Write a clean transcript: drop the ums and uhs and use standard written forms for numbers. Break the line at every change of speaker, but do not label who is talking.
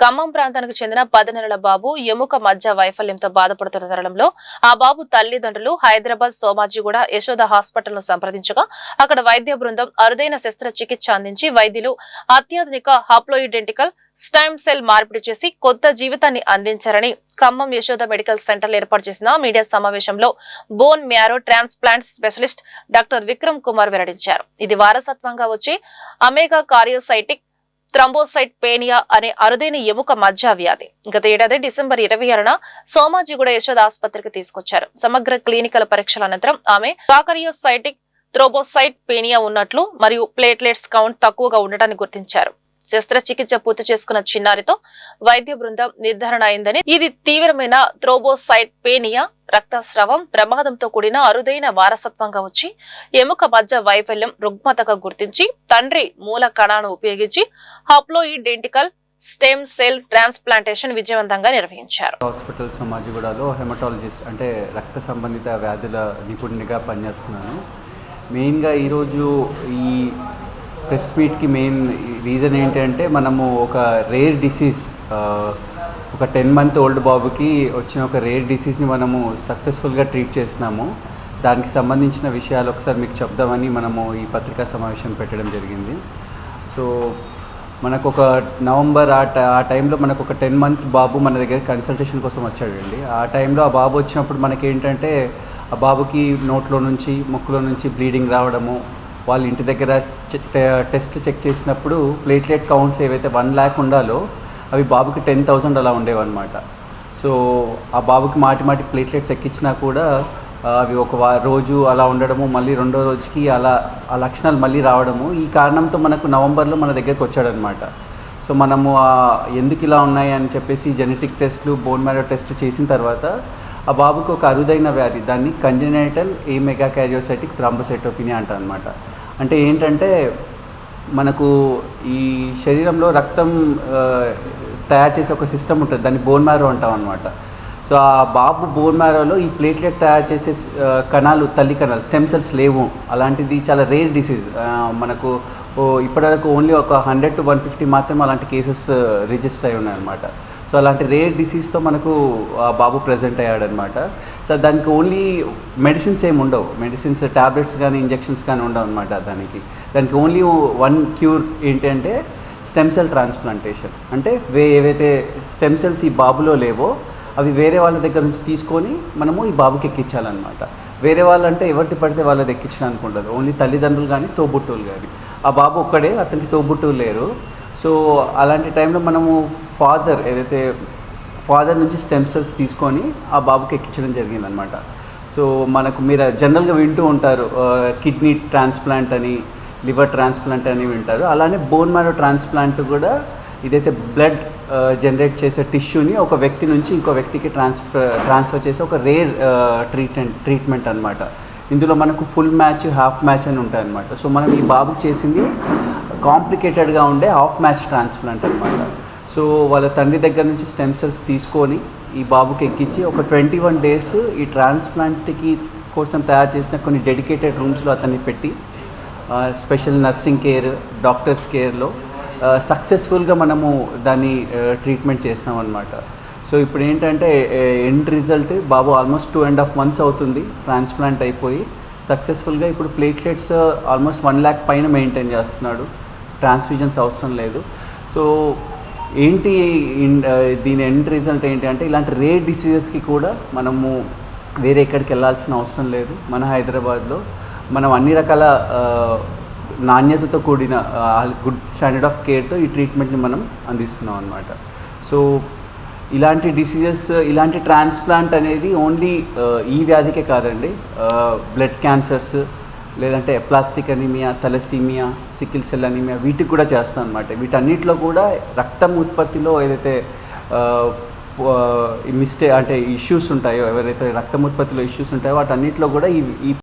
ఖమ్మం ప్రాంతానికి చెందిన 10 నెలల బాబు ఎముక మధ్య వైఫల్యంతో బాధపడుతున్న తరుణంలో ఆ బాబు తల్లిదండ్రులు హైదరాబాద్ సోమాజిగూడ యశోద హాస్పిటల్ ను సంప్రదించగా అక్కడ వైద్య బృందం అరుదైన శస్త్రచికిత్స అందించి వైద్యులు అత్యాధునిక హాప్లోయిడెంటికల్ స్టెమ్ సెల్ మార్పిడి చేసి కొత్త జీవితాన్ని అందించారని ఖమ్మం యశోద మెడికల్ సెంటర్ ఏర్పాటు చేసిన మీడియా సమావేశంలో bone marrow transplant specialist doctor Vikram Kumar వెల్లడించారు. ఇది వారసత్వంగా వచ్చి అమేగా కార్యోసైటిక్ థ్రంబోసైట్ పేనియా అనే అరుదైన ఎముక మధ్య వ్యాధి. గత ఏడాది డిసెంబర్ 26న సోమాజిగూడ యశోద ఆసుపత్రికి తీసుకొచ్చారు. సమగ్ర క్లినికల్ పరీక్షల అనంతరం ఆమె కాకరియోసైటిక్ థ్రోబోసైట్ పేనియా ఉన్నట్లు మరియు ప్లేట్లెట్స్ కౌంట్ తక్కువగా ఉండటాన్ని గుర్తించారు. శస్త్రచికిత్స పూర్తి చేసుకున్న చిన్నారితో వైద్య బృందం నిర్ధారణ అయిందని, ఇది తీవ్రమైన థ్రోబోసైట్ పేనియా, రక్తస్రావం, ప్రమాదంతో కూడిన అరుదైన వారసత్వంగా వచ్చి ఎముక మధ్య వైఫల్యం రుగ్మతగా గుర్తించి తండ్రి మూల కణాలను ఉపయోగించి హాప్లోయిడెంటికల్ స్టెమ్ సెల్ ట్రాన్స్ప్లాంటేషన్ విజయవంతంగా నిర్వహించారు.
హాస్పిటల్ సోమాజిగూడలో హెమటాలజిస్ట్ అంటే రక్త సంబంధిత వ్యాధుల నిపుణునిగా పనిచేస్తున్నాను. మెయిన్గా ఈరోజు ఈ ప్రెస్ మీట్కి మెయిన్ రీజన్ ఏంటంటే మనము ఒక రేర్ డిసీజ్, ఒక 10 month ఓల్డ్ బాబుకి వచ్చిన ఒక రేర్ డిసీజ్ని మనము సక్సెస్ఫుల్గా ట్రీట్ చేసినాము. దానికి సంబంధించిన విషయాలు ఒకసారి మీకు చెప్దామని మనము ఈ పత్రికా సమావేశం పెట్టడం జరిగింది. సో మనకు ఒక నవంబర్ ఆ టైంలో మనకు ఒక 10 month బాబు మన దగ్గర కన్సల్టేషన్ కోసం వచ్చాడండి. ఆ టైంలో ఆ బాబు వచ్చినప్పుడు మనకేంటంటే ఆ బాబుకి నోట్లో నుంచి ముక్కులో నుంచి బ్లీడింగ్ రావడము, వాళ్ళ ఇంటి దగ్గర టెస్ట్ చెక్ చేసినప్పుడు ప్లేట్లెట్ కౌంట్స్ ఏవైతే 1 lakh ఉండాలో అవి బాబుకి 10,000 అలా ఉండేవన్నమాట. సో ఆ బాబుకి మాటి ప్లేట్లెట్స్ ఎక్కించినా కూడా అవి ఒక రోజు అలా ఉండడము, మళ్ళీ రెండో రోజుకి అలా ఆ లక్షణాలు మళ్ళీ రావడము. ఈ కారణంతో మనకు నవంబర్లో మన దగ్గరికి వచ్చాడనమాట. సో మనము ఎందుకు ఇలా ఉన్నాయి అని చెప్పేసి జెనెటిక్ టెస్ట్లు, బోన్ మ్యారో టెస్ట్ చేసిన తర్వాత ఆ బాబుకి ఒక అరుదైన వ్యాధి, దాన్ని కంజెనైటల్ అమేగా కార్యోసైటిక్ థ్రంబోసైటోపెనియా అంటారనమాట. అంటే ఏంటంటే మనకు ఈ శరీరంలో రక్తం తయారు చేసే ఒక సిస్టమ్ ఉంటుంది, దాన్ని బోన్ మ్యారో అంటాం అనమాట. సో ఆ బాబు బోన్ మ్యారోలో ఈ ప్లేట్లెట్ తయారు చేసే కణాలు, తల్లి కణాలు, స్టెమ్ సెల్స్ లేవు. అలాంటిది చాలా రేర్ డిసీజ్. మనకు ఇప్పటివరకు ఓన్లీ ఒక 100 to 150 మాత్రమే అలాంటి కేసెస్ రిజిస్టర్ అయి ఉన్నాయన్నమాట. సో అలాంటి రేర్ డిసీజ్తో మనకు బాబు ప్రజెంట్ అయ్యాడనమాట. సో దానికి ఓన్లీ మెడిసిన్స్ ఏమి ఉండవు, మెడిసిన్స్ ట్యాబ్లెట్స్ కానీ ఇంజెక్షన్స్ కానీ ఉండవు అనమాట. దానికి ఓన్లీ వన్ క్యూర్ ఏంటంటే స్టెమ్ సెల్ ట్రాన్స్ప్లాంటేషన్. అంటే ఏవైతే స్టెమ్ సెల్స్ ఈ బాబులో లేవో అవి వేరే వాళ్ళ దగ్గర నుంచి తీసుకొని మనము ఈ బాబుకి ఎక్కించాలన్నమాట. వేరే వాళ్ళంటే ఎవరిది పడితే వాళ్ళది ఎక్కించడానికి ఉండదు, ఓన్లీ తల్లిదండ్రులు కానీ తోబుట్టువులు కానీ. ఆ బాబు ఒక్కడే, అతనికి తోబుట్టువులు లేరు. సో అలాంటి టైంలో మనము ఫాదర్ నుంచి స్టెమ్ సెల్స్ తీసుకొని ఆ బాబుకి ఎక్కించడం జరిగిందనమాట. సో మనకు మీరు జనరల్గా వింటూ ఉంటారు కిడ్నీ ట్రాన్స్ప్లాంట్ అని, లివర్ ట్రాన్స్ప్లాంట్ అని వింటారు. అలానే బోన్ మ్యారో ట్రాన్స్ప్లాంట్ కూడా ఇదైతే బ్లడ్ జనరేట్ చేసే టిష్యూని ఒక వ్యక్తి నుంచి ఇంకో వ్యక్తికి ట్రాన్స్ఫర్ చేసే ఒక రేర్ ట్రీట్మెంట్ అనమాట. ఇందులో మనకు ఫుల్ మ్యాచ్, హాఫ్ మ్యాచ్ అని ఉంటాయి అన్నమాట. సో మనం ఈ బాబుకి చేసింది కాంప్లికేటెడ్గా ఉండే హాఫ్ మ్యాచ్ ట్రాన్స్ప్లాంట్ అనమాట. సో వాళ్ళ తండ్రి దగ్గర నుంచి స్టెమ్ సెల్స్ తీసుకొని ఈ బాబుకి ఎక్కించి ఒక 21 days ఈ ట్రాన్స్ప్లాంట్కి కోసం తయారు చేసిన కొన్ని డెడికేటెడ్ రూమ్స్లో అతన్ని పెట్టి స్పెషల్ నర్సింగ్ కేర్, డాక్టర్స్ కేర్లో సక్సెస్ఫుల్గా మనము దాన్ని ట్రీట్మెంట్ చేసినాం అనమాట. సో ఇప్పుడు ఏంటంటే ఎండ్ రిజల్ట్ బాబు ఆల్మోస్ట్ 2.5 months అవుతుంది ట్రాన్స్ప్లాంట్ అయిపోయి సక్సెస్ఫుల్గా. ఇప్పుడు ప్లేట్లెట్స్ ఆల్మోస్ట్ 1 lakh పైన మెయింటైన్ చేస్తున్నాడు, ట్రాన్స్ఫ్యూజన్స్ అవసరం లేదు. సో ఏంటి దీని ఎండ్ రిజల్ట్ ఏంటి అంటే ఇలాంటి రేర్ డిసీజెస్కి కూడా మనము వేరే ఎక్కడికి వెళ్ళాల్సిన అవసరం లేదు. మన హైదరాబాద్లో మనం అన్ని రకాల నాణ్యతతో కూడిన గుడ్ స్టాండర్డ్ ఆఫ్ కేర్తో ఈ ట్రీట్మెంట్ని మనం అందిస్తున్నాం అన్నమాట. సో ఇలాంటి డిసీజెస్, ఇలాంటి ట్రాన్స్ప్లాంట్ అనేది ఓన్లీ ఈ వ్యాధికే కాదండి, బ్లడ్ క్యాన్సర్స్, లేదంటే plastic anaemia, thalassaemia, sickle cell anaemia, వీటికి కూడా చేస్తాం అనమాట. వీటన్నిటిలో కూడా రక్తం ఉత్పత్తిలో ఏదైతే అంటే ఇష్యూస్ ఉంటాయో, ఎవరైతే రక్తం ఉత్పత్తిలో ఇష్యూస్ ఉంటాయో వాటన్నిటిలో కూడా ఈ